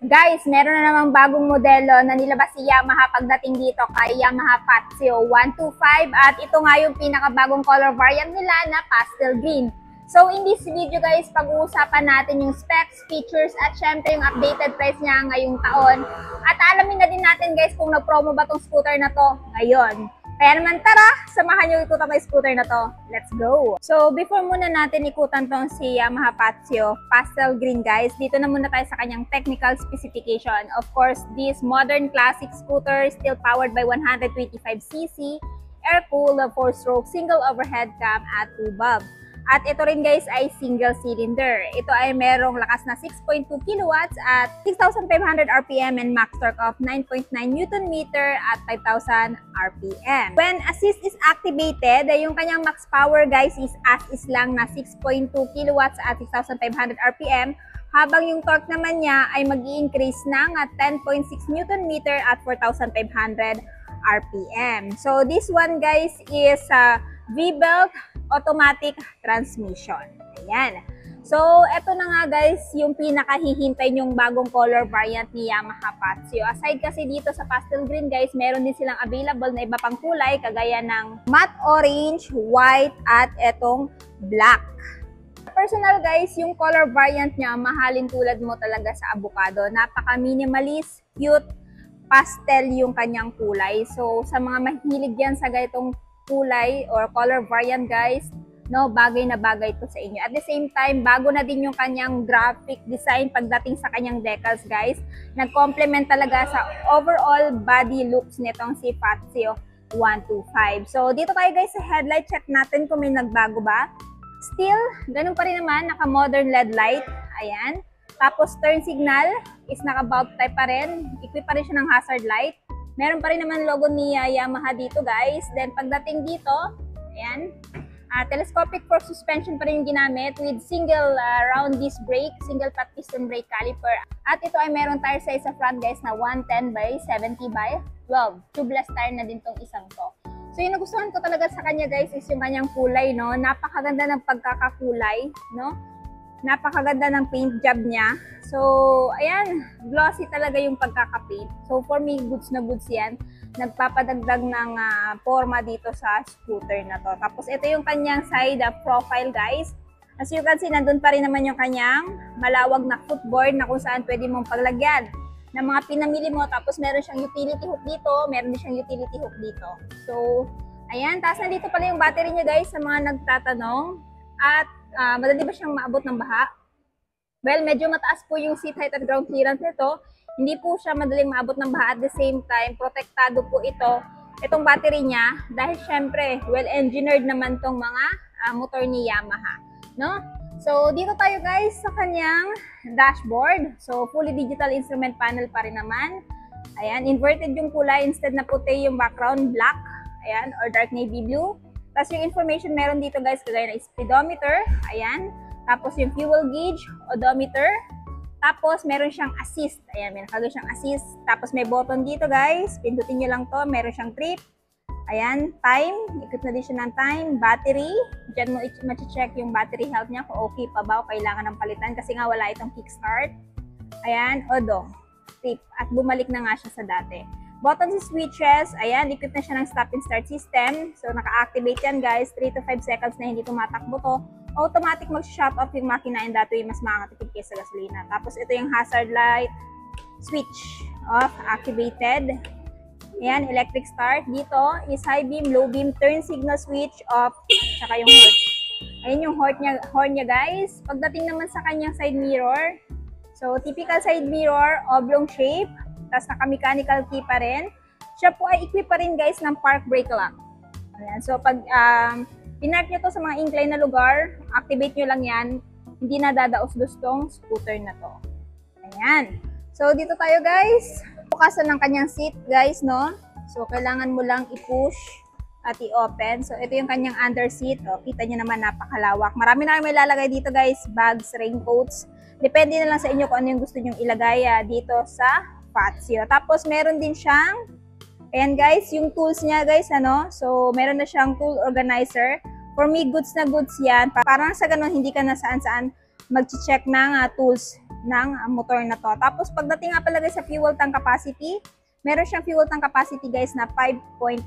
Guys, meron na namang bagong modelo na nilabas si Yamaha pagdating dito kay Yamaha Patio 125 at ito nga yung pinakabagong color variant nila na pastel green. So in this video guys, pag-uusapan natin yung specs, features at syempre yung updated price niya ngayong taon. At alamin na din natin guys kung nag-promo ba tong scooter na to ngayon. Kaya naman tara, samahan nyo ikutan may scooter na to. Let's go! So before muna natin ikutan tong si Yamaha Patio pastel green guys, dito na muna tayo sa kanyang technical specification. Of course, this modern classic scooter still powered by 125cc, air-cooled 4-stroke single overhead cam at 2 bulb. At ito rin guys ay single cylinder. Ito ay merong lakas na 6.2 kilowatts at 6,500 RPM and max torque of 9.9 Newton meter at 5,000 RPM. When assist is activated, yung kanyang max power guys is as is lang na 6.2 kilowatts at 6,500 RPM, habang yung torque naman niya ay mag-i-increase ng 10.6 Newton meter at 4,500 RPM. So this one guys is V-belt automatic transmission. Ayan. So, eto na nga guys, yung pinakahihintay nyong bagong color variant ni Yamaha Patio. Aside kasi dito sa pastel green guys, meron din silang available na iba pang kulay, kagaya ng matte orange, white, at etong black. Personal guys, yung color variant niya, mahalin tulad mo talaga sa avocado. Napaka-minimalist, cute, pastel yung kanyang kulay. So, sa mga mahilig yan sa ganitong kulay or color variant guys, no, bagay na bagay ito sa inyo. At the same time, bago na din yung kanyang graphic design pagdating sa kanyang decals guys. Nag-complement talaga sa overall body looks nitong si Patio 125. So dito tayo guys sa headlight, check natin kung may nagbago ba. Still, ganun pa rin naman, naka-modern LED light. Ayan. Tapos turn signal is naka-bulb type pa rin. Equip pa rin siya ng hazard light. Meron pa rin naman logo ni Yamaha dito guys. Then pagdating dito, ayan, telescopic fork suspension pa rin yung ginamit with single round disc brake, single pat piston brake caliper. At ito ay meron tire size sa front guys na 110 by 70 by 12. Tubeless tire na din tong isang to. So yung nagustuhan ko talaga sa kanya guys is yung kanyang kulay, no? Napakaganda ng pagkakakulay, no? Napakaganda ng paint job niya. So, ayan, glossy talaga yung pagkakapaint. So, for me, goods na goods yan. Nagpapadagdag ng forma dito sa scooter na to. Tapos, ito yung kanyang side profile, guys. As you can see, nandun pa rin naman yung kanyang malawag na footboard na kung saan pwede mong paglagyan ng mga pinamili mo. Tapos, meron siyang utility hook dito. Meron din siyang utility hook dito. So, ayan. Tapos, nandito pala yung battery niya, guys, sa mga nagtatanong. At, madali ba siyang maabot ng baha? Well, medyo mataas po yung seat height at ground clearance nito. Hindi po siya madaling maabot ng baha. At the same time, protektado po itong battery niya. Dahil syempre, well-engineered naman tong mga motor ni Yamaha. No? So, dito tayo guys sa kanyang dashboard. So, fully digital instrument panel pa rin naman. Ayan, inverted yung kulay. Instead na puti yung background, black. Ayan, or dark navy blue. Tapos yung information meron dito guys, kagaya ng speedometer. Ayan. Tapos yung fuel gauge, odometer. Tapos meron siyang assist. Ayan, may nakagay siyang assist. Tapos may button dito guys. Pindutin nyo lang to. Meron siyang trip. Ayan, time. Ikot na din siya ng time. Battery. Diyan mo ma-check yung battery health niya kung okay pa ba o kailangan ng palitan. Kasi nga wala itong kickstart. Ayan, odo. Trip. At bumalik na nga siya sa dati. Buttons and switches. Ayan, equip na siya ng stop and start system. So, naka-activate yan guys. 3 to 5 seconds na hindi tumatakbo to. Automatic mag-shut off yung makina and that way mas makakatipid kayo sa gasolina. Tapos ito yung hazard light, switch off, activated. Ayan, electric start. Dito is high beam, low beam, turn signal switch off, tsaka yung horn. Ayan yung horn niya guys. Pagdating naman sa kanyang side mirror, so typical side mirror, oblong shape, tapos naka-mechanical key pa rin. Siya po ay equip pa rin guys ng park brake lock. Ayan, so pag pinark nyo to sa mga incline na lugar, activate nyo lang yan, hindi na dadaos-dos tong scooter na to. Ayan. So, dito tayo guys. Bukasan ng kanyang seat guys, no? So, kailangan mo lang i-push at i-open. So, ito yung kanyang under seat. O, kita nyo naman, napakalawak. Marami na may lalagay dito guys. Bags, raincoats. Depende na lang sa inyo kung ano yung gusto nyong ilagay dito sa Patio. Tapos, meron din siyang ayan guys, yung tools niya guys, ano? So, meron na siyang tool organizer. For me, goods na goods yan. Parang sa ganun, hindi ka na saan-saan mag-check ng tools ng motor na to. Tapos pagdating nga pala guys sa fuel tank capacity, meron siyang fuel tank capacity guys na 5.1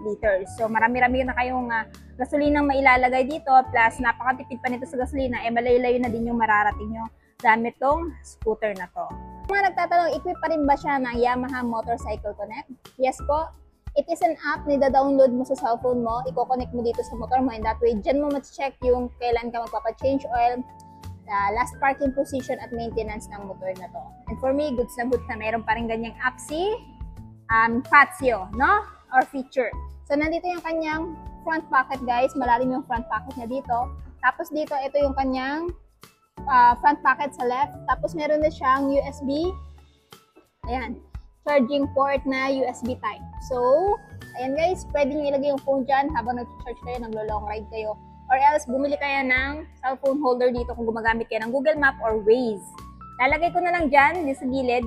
liters. So marami-rami na kayong gasolinang mailalagay dito, plus napakatipid pa nito sa gasolina, malayo-layo na din yung mararating nyo gamit tong scooter na to. Mga nagtatanong, equip pa rin ba siya ng Yamaha Motorcycle Connect? Yes po. It is an app na da-download mo sa cellphone mo, i-connect mo dito sa motor mo, and that way, dyan mo ma-check yung kailan ka magpapa-change oil, last parking position at maintenance ng motor na to. And for me, goods na good na meron pa rin ganyang app si Fazio, no? Or feature. So, nandito yung kanyang front pocket guys, malalim yung front pocket niya dito. Tapos dito, ito yung kanyang front pocket sa left. Tapos meron na siyang USB. Ayan. Charging port na USB type. So, ayan guys, pwede nyo ilagay yung phone dyan habang nag-charge kayo, naglo-long ride kayo. Or else, bumili kayo ng cellphone holder dito kung gumagamit kayo ng Google Map or Waze. Lalagay ko na lang dyan, sa gilid,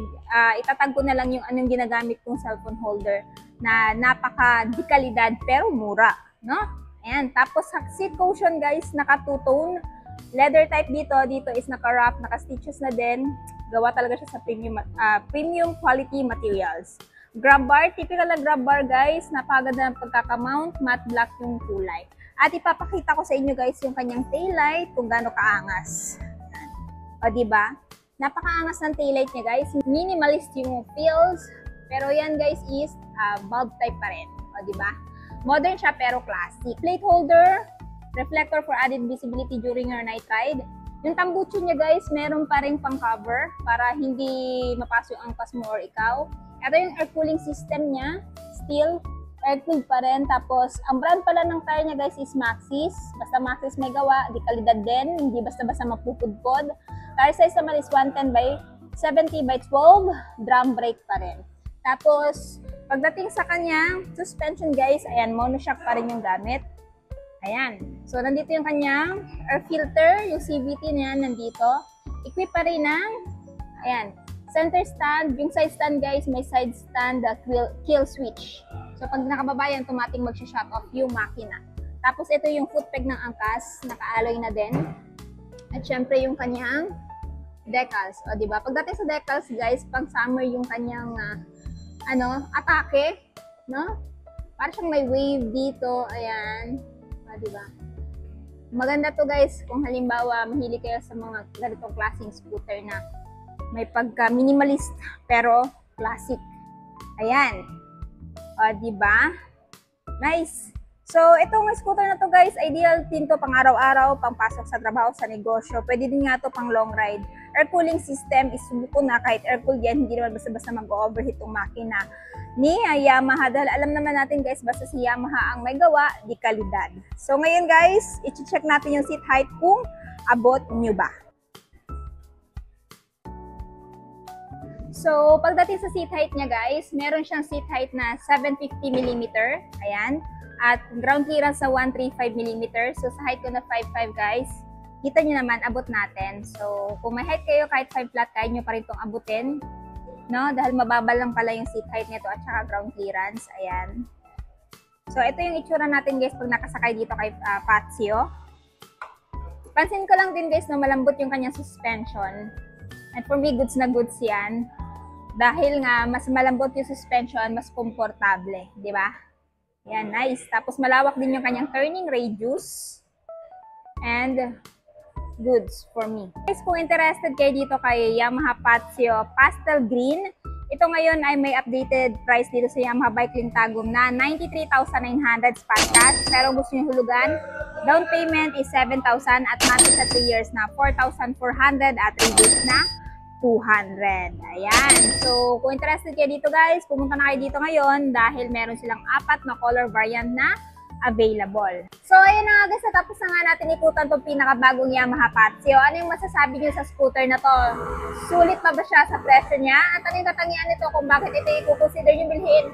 itatag ko na lang yung anong ginagamit kong cellphone holder na napaka-dekalidad pero mura, no? Ayan, tapos sa seat cushion guys, naka two-tone. Leather type dito is naka-wrap, naka-stitches na din. Gawa talaga siya sa premium quality materials. Grab bar, typical na grab bar guys. Napakaganda ng pagkakamount, matte black yung kulay. At ipapakita ko sa inyo guys yung kanyang taillight kung gaano kaangas. O diba? Napakaangas ng taillight niya guys. Minimalist yung feels. Pero yan guys is bulb type pa rin. O diba? Modern siya pero classic. Plate holder, reflector for added visibility during your night ride. Yung tambucho niya guys, meron pa rin pang cover para hindi mapasok ang angkas mo or ikaw. Ito yung air cooling system niya, still air cooled pa rin. Tapos, ang brand pala ng tire niya guys is Maxxis. Basta Maxxis may gawa, di kalidad din, hindi basta-basta mapupudpod. Tire size naman is 110 by 70 by 12, drum brake pa rin. Tapos, pagdating sa kanyang suspension guys, ayan, monoshock pa rin yung gamit. Ayan. So, nandito yung kanyang air filter, yung CVT niya nandito. Equip pa rin ng, ayan, center stand. Yung side stand guys, may side stand kill switch. So, pag nakababa yan, automatic mag-shut off yung makina. Tapos, ito yung foot peg ng angkas, naka-alloy na din. At syempre, yung kanyang decals. O, diba? Pagdating sa decals guys, pang summer yung kanyang, atake, no? Para siyang may wave dito, ayan. Diba? Maganda to guys kung halimbawa mahilig kayo sa mga ganitong klaseng scooter na may pagka minimalist pero classic. Ayan. O, diba? Nice. So, itong scooter na to guys, ideal din to pang araw-araw, pang pasok sa trabaho, sa negosyo. Pwede din nga to pang long ride. Air cooling system is subuko na kahit air cool yan, hindi naman basta-basta mag-overheat itong makina ni Yamaha. Dahil alam naman natin guys, basta si Yamaha ang may gawa, di kalidad. So ngayon guys, i-check natin yung seat height kung abot nyo ba. So pagdating sa seat height niya guys, meron siyang seat height na 750mm. Ayan. At ground clearance sa 135mm. So sa height ko na 5'5 guys, kita nyo naman, abot natin. So kung may height kayo, kahit 5 flat, kaya nyo pa rin itong abutin. No? Dahil mababa lang pala yung seat height nito at saka ground clearance. Ayan. So, ito yung itsura natin guys pag nakasakay dito kay Fazio. Pansin ko lang din guys na malambot yung kanyang suspension. And for me, goods na goods yan. Dahil nga, mas malambot yung suspension, mas komportable. Di ba? Yan, nice. Tapos malawak din yung kanyang turning radius. And goods for me. Guys, kung interested kayo dito kay Yamaha Fazio Pastel Green, ito ngayon ay may updated price dito sa Yamaha Bike Link Tagum na 93,900 spot cash. Pero gusto nyo hulugan, down payment is 7,000 at monthly sa 3 years na 4,400 at rebate na 200. Ayan. So, kung interested kayo dito guys, pumunta na kayo dito ngayon dahil meron silang 4 na color variant na available. So, ayun na nga guys, natapos na nga natin ikutan itong pinakabagong Yamaha Fazio. Ano yung masasabi niyo sa scooter na to? Sulit pa ba siya sa presyo niya? At ano yung katangian nito kung bakit ito i-consider nyo bilhin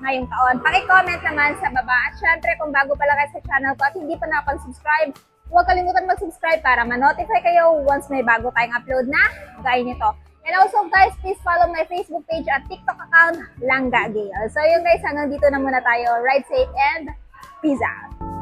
ngayong taon? Paki-comment naman sa baba. At syempre, kung bago pala kayo sa channel ko at hindi pa nakapag-subscribe, huwag kalimutan mag-subscribe para ma-notify kayo once may bago tayong upload na gaya nito. And also guys, please follow my Facebook page at TikTok account, Langga Gale. So yun guys, hanggang dito na muna tayo. Ride safe and peace out!